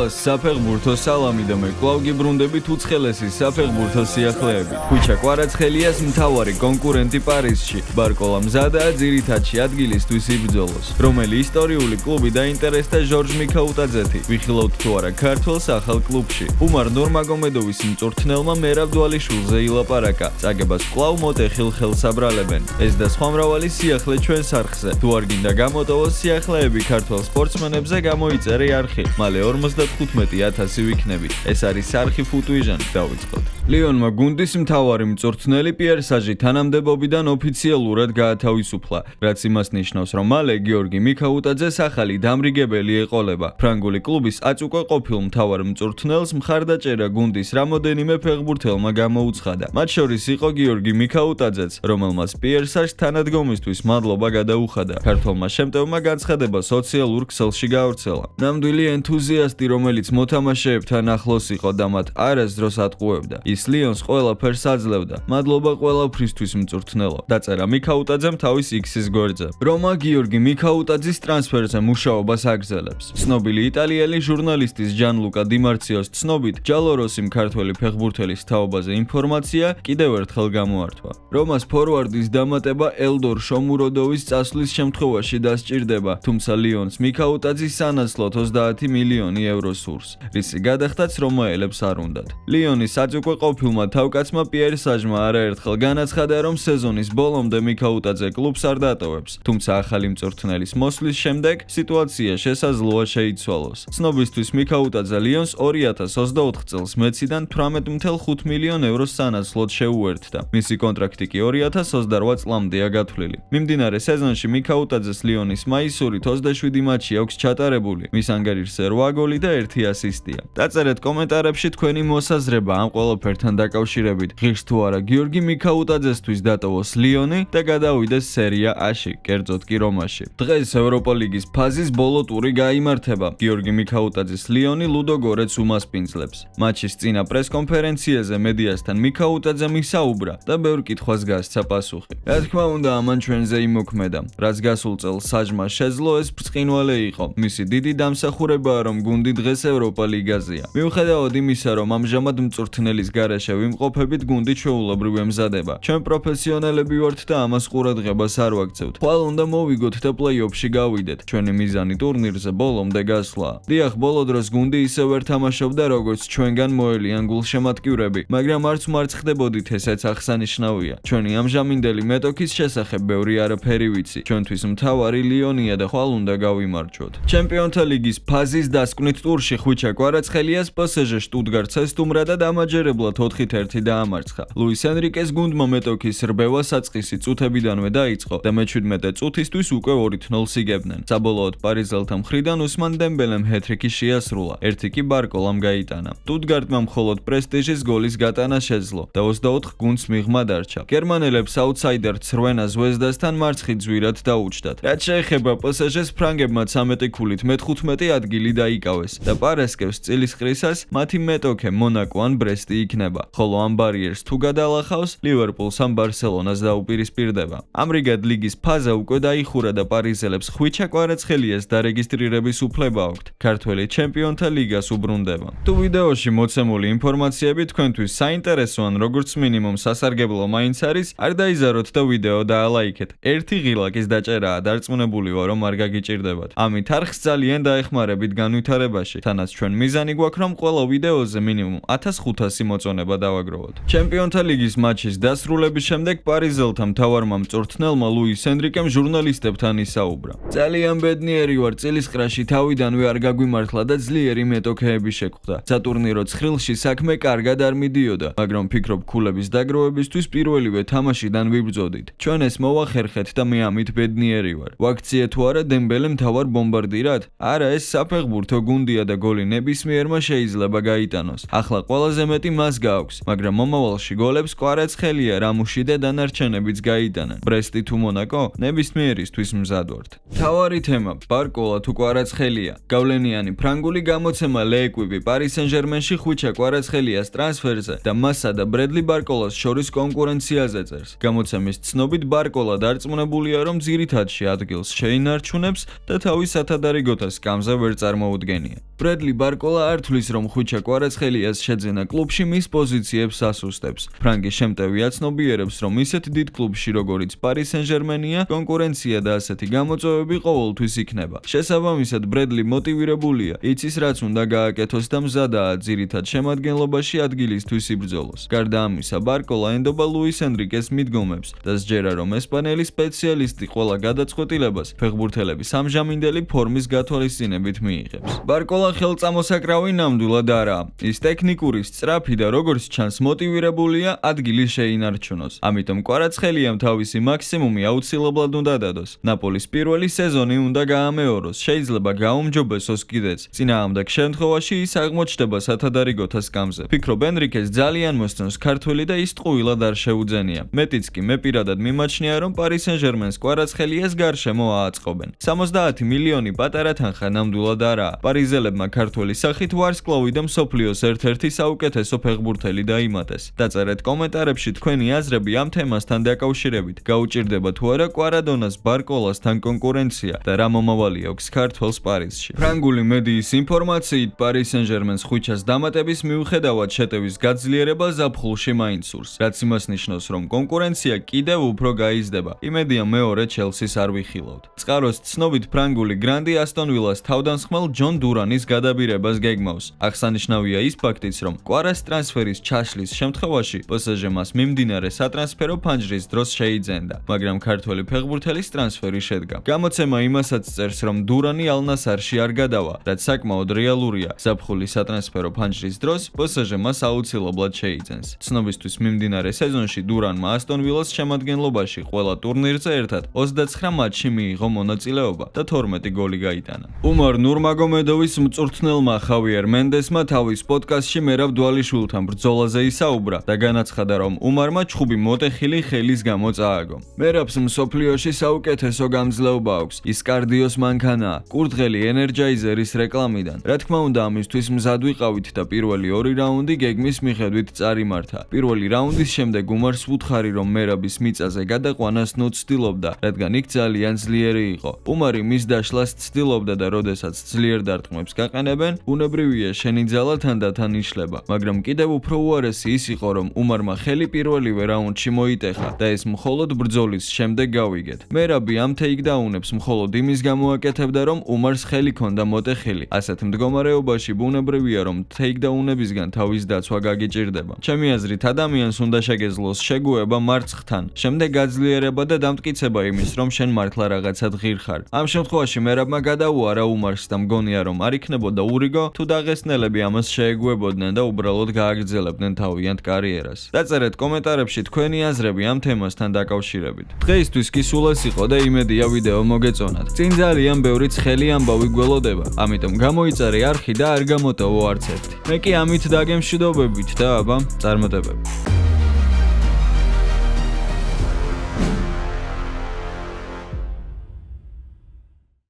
ყველას საფეხბურთო სალამი და მე კვლავ გიბრუნდებით უცხელესი საფეხბურთო სიახლეებით. ხვიჩა კვარაცხელიას მთავარი კონკურენტი პარიზში, ბარკოლა მზადაა ძირითადში ადგილისთვის იბრძოლოს. რომელი ისტორიული კლუბი დაინტერესდა ჟორჟ მიქაუტაძეთი, ვიხილავთ თუ არა ქართველს ახალ კლუბში. უმარ ნორმაგომედოვის მწვრთნელმა მერაბ დვალიშვილზე ილაპარაკა, წაგებას კვლავ მოტეხილ ხელს აბრალებენ. ეს და სხვა მრავალი სიახლე ჩვენს არხზე. თუ არ გინდა გამოტოვოს სიახლეები ქართველ სპორტსმენებზე, გამოიწერე არხი. მალე 55,000 ვიქნებით. ეს არის არხი ფუტვიჟანი, დავიწყოთ. ლიონმა გუნდის მთავარი მწვრთნელი პიერ საჟი თანამდებობიდან ოფიციალურად გაათავისუფლა, რაც იმას ნიშნავს, რომ მალე გიორგი მიქაუტაძეს ახალი დამრიგებელი ეყოლება. ფრანგული კლუბის აწუկა ყოფილ მთავარ მწვრთნელს მხარდაჭერა გუნდის რამოდენიმე ფეხბურთელმა გამოუცხადა. მათ შორის იყო გიორგი მიქაუტაძეც, რომელმაც პიერ საჟს თანადგომისთვის მადლობა გადაუხადა. ქართველმა შემტევმა განცხადება სოციალურ ქსელში გაავრცელა. ნამდვილი ენთუზიასტი, რომელიც მოთამაშეებთან ახლოს იყო და მათ არასდროს ატყუებდა. ის ლიონს ყველაფერს აძლევდა. მადლობა ყველაფრისთვის მწვრთნელო. დაწერა მიქაუტაძემ თავის X-ის გვერდზე. რომა გიორგი მიქაუტაძის ტრანსფერზე მუშაობას აგრძელებს. ცნობილი იტალიელი ჟურნალისტის ჯანლუკა დიმარციოს ცნობით, ჯალოროსიმ ქართველი ფეხბურთელის თაობაზე ინფორმაცია კიდევ ერთხელ გამოართვა. რომას ფორვარდის დამატება ელდორ შომუროდოვის წასვლის შემთხვევაში დასჭირდება, თუმცა ლიონს მიქაუტაძის სანაცვლოდ 30 მილიონი ევრო სურს, რისი გადახდაც რომაელებს არ უნდათ. ლიონის აწუկა ყოფილმა თავკაცმა პიერ საჟმა არაერთხელ განაცხადა, რომ სეზონის ბოლომდე მიქაუტაძე კლუბს არ დატოვებს, თუმცა ახალი მწვრთნელის მოსვლის შემდეგ სიტუაცია შესაძლოა შეიცვალოს. ცნობისთვის მიქაუტაძე ლიონს 2024 წელს მეციდან 18,5 მილიონ ევროს სანაცვლოდ შეუერთდა. მისი კონტრაქტი კი 2028 წლამდეა გათვლილი. მიმდინარე სეზონში მიქაუტაძეს ლიონის მაისურით 27 მატჩი აქვს ჩატარებული, მის ანგარიშზე 8 გოლი და 1 ასისტია. დაწერეთ კომენტარებში თქვენი მოსაზრება ამ ყველაფერთან დაკავშირებით. ღირს თუ არა გიორგი მიქაუტაძესთვის დატოვოს ლიონი და გადავიდეს სერია A-ში, კერძოდ კი რომაში. დღეს ევროპა ლიგის ფაზის ბოლო ტური გაიმართება. გიორგი მიქაუტაძის ლიონი ლუდოგორეთს უმასპინძლებს. მატჩის წინა პრესკონფერენციაზე მედიასთან მიქაუტაძემ ისაუბრა და ბევრ კითხვას გასცა პასუხი. რა თქმა უნდა, ამან ჩვენზე იმოქმედა. რაც გასულ წელს საჟმა შეძლო, ეს ბრწყინვალე იყო. მისი დიდი დამსახურებაა, რომ გუნდი დღეს ევროპა ლიგაზეა. მიუხედავად იმისა, რომ ამჟამად მწვრთნელის გარეშე ვიმყოფებით, გუნდი ჩვეულებრივ ემზადება. ჩვენ პროფესიონალები ვართ და ამას ყურადღებას არ ვაქცევთ. ხვალ უნდა მოვიგოთ და პლეი-ოფში გავიდეთ. ჩვენი მიზანი ტურნირზე ბოლომდე გასვლაა. დიახ, ბოლო დროს გუნდი ისევ ვერ თამაშობდა, როგორც ჩვენგან მოელიან გულშემატკივრები, მაგრამ არც მარცხდებოდით, ესეც აღსანიშნავია. ჩვენი ამჟამინდელი მეტოქის შესახებ ბევრი არაფერი ვიცი. ჩვენთვის მთავარი ლიონია და ხვალ უნდა გავიმარჯვოთ. ჩემპიონთა ლიგის ფაზის დასკვნით ტურში ხვიჩა კვარაცხელიას PSG შტუტგარტს ესტუმრა და დამაჯერებლად 4-1 დაამარცხა. ლუის ენრიკეს გუნდმა მეტოქის რბევა საწყისი წუთებიდანვე დაიწყო და მე-17 წუთისთვის უკვე 2-0 იგებდნენ. საბოლოოდ პარიზელთა მხრიდან უსმან დემბელემ ჰეტრიკი შეასრულა, ერთი კი ბარკოლამ გაიტანა. სტუტგარტმა მხოლოდ პრესტიჟის გოლის გატანა შეძლო და 24 გუნდს მიღმა დარჩა. გერმანელებს აუთსაიდერ ცრვენა ზვეზდასთან მარცხით ძვირად დაუჯდათ. რაც შეეხება PSG-ს, ფრანგებმა 13 ქულით მე-15 ადგილი დაიკავეს და პარასკევს წილისყრისას მათი მეტოქე მონაკო ან ბრესტი იქნება, ხოლო ამ ბარიერს თუ გადალახავს, ლივერპულს ან ბარსელონას დაუპირისპირდება. ამრიგად ლიგის ფაზა უკვე დაიხურა და პარიზელებს ხვიჩა კვარაცხელიას დარეგისტრირების უფლება აქვთ. ქართველი ჩემპიონთა ლიგას უბრუნდება. თუ ვიდეოში მოცემული ინფორმაციები თქვენთვის საინტერესო ან როგორც მინიმუმ სასარგებლო მაინც არის, არ დაიზაროთ და ვიდეო დაალაიქეთ. ერთი ღილაკის დაჭერაა, დარწმუნებული ვარ, რომ არ გაგიჭირდებათ. ამით არხს ძალიან დაეხმარებით განვითარებაში. თანაც ჩვენ მიზანი გვაქვს, რომ ყველა ვიდეოზე მინიმუმ 1500 მოწონება დავაგროვოთ. ჩემპიონთა ლიგის მატჩის დასრულების შემდეგ პარიზელთა მთავარმა მწვრთნელმა ლუის ენრიკემ ჟურნალისტებთან ისაუბრა. ძალიან ბედნიერი ვარ, წილისყრაში თავიდანვე არ გაგვიმართლა და ძლიერი მეტოქეები შეგვხვდა. სატურნირო ცხრილში საქმე კარგად არ მიდიოდა, მაგრამ ფიქრობ ქულების დაგროვებისთვის პირველივე თამაშიდან ვიბრძოდით. ჩვენ ეს მოვახერხეთ და მე ამით ბედნიერი ვარ. ვაქციე თუ არა დემბელე მთავარ ბომბარდირად? არა, ეს საფეხბურთო გუნდია და გოლი ნებისმიერმა შეიძლება გაიტანოს. ახლა ყველაზე მეტი მას გააქვს, მაგრამ მომავალში გოლებს კვარაცხელია, რამუში და დანარჩენებიც გაიტანენ. ბრესტი თუ მონაკო, ნებისმიერისთვის მზად ვართ. მთავარი თემა: ბარკოლა თუ კვარაცხელია. გავლენიანი ფრანგული გამოცემა ლეეკვიპი პარი სენ-ჟერმენში ხვიჩა კვარაცხელიას ტრანსფერზე და მასა და ბრედლი ბარკოლას შორის კონკურენციაზე წერს. გამოცემის ცნობით ბარკოლა დარწმუნებულია, რომ ძირითადში ადგილს შეინარჩუნებს და თავის სათადარიგოთა სკამზე ვერ წარმოუდგენია. ბრედლი ბარკოლა არ თვლის, რომ ხვიჩა კვარაცხელიას შეძენა კლუბში მის პოზიციებს ასუსტებს. ფრანგი შემტევი აცნობიერებს, რომ ისეთ დიდ კლუბში, როგორიც პარი სენ-ჟერმენია, კონკურენცია და ასეთი გამოწვევები ყოველთვის იქნება. შესაბამისად, ბრედლი მოტივირებულია, იცის რაც უნდა გააკეთოს და მზადაა ძირითად შემადგენლობაში ადგილისთვის იბრძოლოს. გარდა ამისა, ბარკოლა ენდობა ლუის ენრიკეს მიდგომებს და სჯერა, რომ ესპანელი სპეციალისტი ყველა გადაწყვეტილებას ფეხბურთელების ამჟამინდელი ფორმის გათვალისწინებით მიიღებს. ბარკოლა ხელწამოსაკრავი ნამდვილად არაა. ის ტექნიკური, სწრაფი და როგორც ჩანს მოტივირებულია ადგილი შეინარჩუნოს. ამიტომ კვარაცხელიამ თავისი მაქსიმუმი აუცილებლად უნდა დადოს. ნაპოლის პირველი სეზონი უნდა გაამეოროს, შეიძლება გაუმჯობესოს კიდეც. წინააღმდეგ შემთხვევაში ის აღმოჩნდება სათადარიგოთა სკამზე. ფიქრობ, ენრიკეს ძალიან მოსწონს ქართველი და ის ტყუილად არ შეუძენია. მეტიც კი, მე პირადად მიმაჩნია, რომ პარი სენ-ჟერმენს კვარაცხელიას გარშემო ააწყობენ. 70 მილიონი პატარა თანხა ნამდვილად არაა. პარიზელებმა ქართველი სახით ვარსკვლავი და მსოფლიოს ერთ-ერთი საუკეთესო ფეხბურთელი დაიმატეს. დაწერეთ კომენტარებში თქვენი აზრები ამ თემასთან დაკავშირებით. გაუჭირდება თუ არა კვარადონას ბარკოლასთან კონკურენცია და რა მომავალი აქვს ქართველს პარიზში. ფრანგული მედიის ინფორმაციით, პარი სენ-ჟერმენს ხვიჩას დამატების მიუხედავად შეტევის გაძლიერება ზაფხულში მაინც სურს, რაც იმას ნიშნავს, რომ კონკურენცია კიდევ უფრო გაიზრდება. იმედია მეორე ჩელსის არ ვიხილავთ. წყაროს ცნობით, ფრანგული გრანდი ასტონ ვილას თავდამსხმელ ჯონ დურანის გადაბირებას გეგმავს. აღსანიშნავია ის ფაქტიც, რომ კვარას ტრანსფერის ჩაშლის შემთხვევაში PSG მას მიმდინარე სატრანსფერო ფანჯრის დროს შეიძენდა, მაგრამ ქართველი ფეხბურთელის ტრანსფერი შედგა. გამოცემა იმასაც წერს, რომ დურანი ალ-ნასარში არ გადავა, რაც საკმაოდ რეალურია. ზაფხულის სატრანსფერო ფანჯრის დროს PSG მას აუცილებლად შეიძენს. ცნობისთვის მიმდინარე სეზონში დურანმა ასტონ ვილას შემადგენლობაში ყველა ტურნირზე ერთად 29 მატჩში მიიღო მონაწილეობა და 12 გოლი გაიტანა. უმარ ნურმაგომედოვის მწვრთნელმა ხავიერ მენდესმა თავის პოდკასტში მერაბ დვალიშვილთან ბრძოლაზე ისაუბრა და განაცხადა, რომ უმარმა ჩხუბი მოტეხილი ხელის გამო წააგო. მერაბს მსოფლიოში საუკეთესო გამძლეობა აქვს. ის კარდიოს მანქანაა, კურდღელი ენერჯაიზერის რეკლამიდან. რა თქმა უნდა, ამისთვის მზად ვიყავით და პირველი 2 რაუნდი გეგმის მიხედვით წარიმართა. პირველი რაუნდის შემდეგ უმარს ვუთხარი, რომ მერაბის მიწაზე გადაყვანას ნუცდილობდა, რადგან იქ ძალიან ძლიერი იყო. უმარი მის დაშლას ცდილობდა და როდესაც ძლიერ დარტყმებს გაყენებენ, ბუნებრივია შენი ძალა თანდათან იშლება, მაგრამ კიდევ უფრო უარესი ის იყო, რომ უმარმა ხელი პირველივე რაუნდში მოიტეხა და ეს მხოლოდ ბრძოლის შემდეგ გავიგეთ. მერაბი ამ თეიქდაუნებს მხოლოდ იმის გამო აკეთებდა, რომ უმარს ხელი ქონდა მოტეხილი. ასეთ მდგომარეობაში ბუნებრივია, რომ თეიქდაუნებისგან თავის დაცვა გაგიჭირდება. ჩემი აზრით, ადამიანს უნდა შეგეძლოს შეგუება მარცხთან, შემდეგ გაძლიერება და დამტკიცება იმის, რომ შენ მართლა რაღაცა ღირ ხარ. ამ შემთხვევაში მერაბმა გადაუარა უმარს და მგონია, რომ არ იქნებოდა ურიგო, თუ დაღესტნელები ამას შეეგუებოდნენ და უბრალოდ გააგრძელებდნენ თავიანთ კარიერას. დაწერეთ კომენტარებში თქვენი აზრები ამ თემასთან დაკავშირებით. დღეისთვის კი სულ ეს იყო და იმედია ვიდეო მოგეწონათ. წინ ძალიან ბევრი ცხელი ამბავი გველოდება, ამიტომ გამოიწერე არხი და არ გამოტოვო არც ერთი. მე კი ამით დაგემშვიდობებით და აბა, წარმატებები.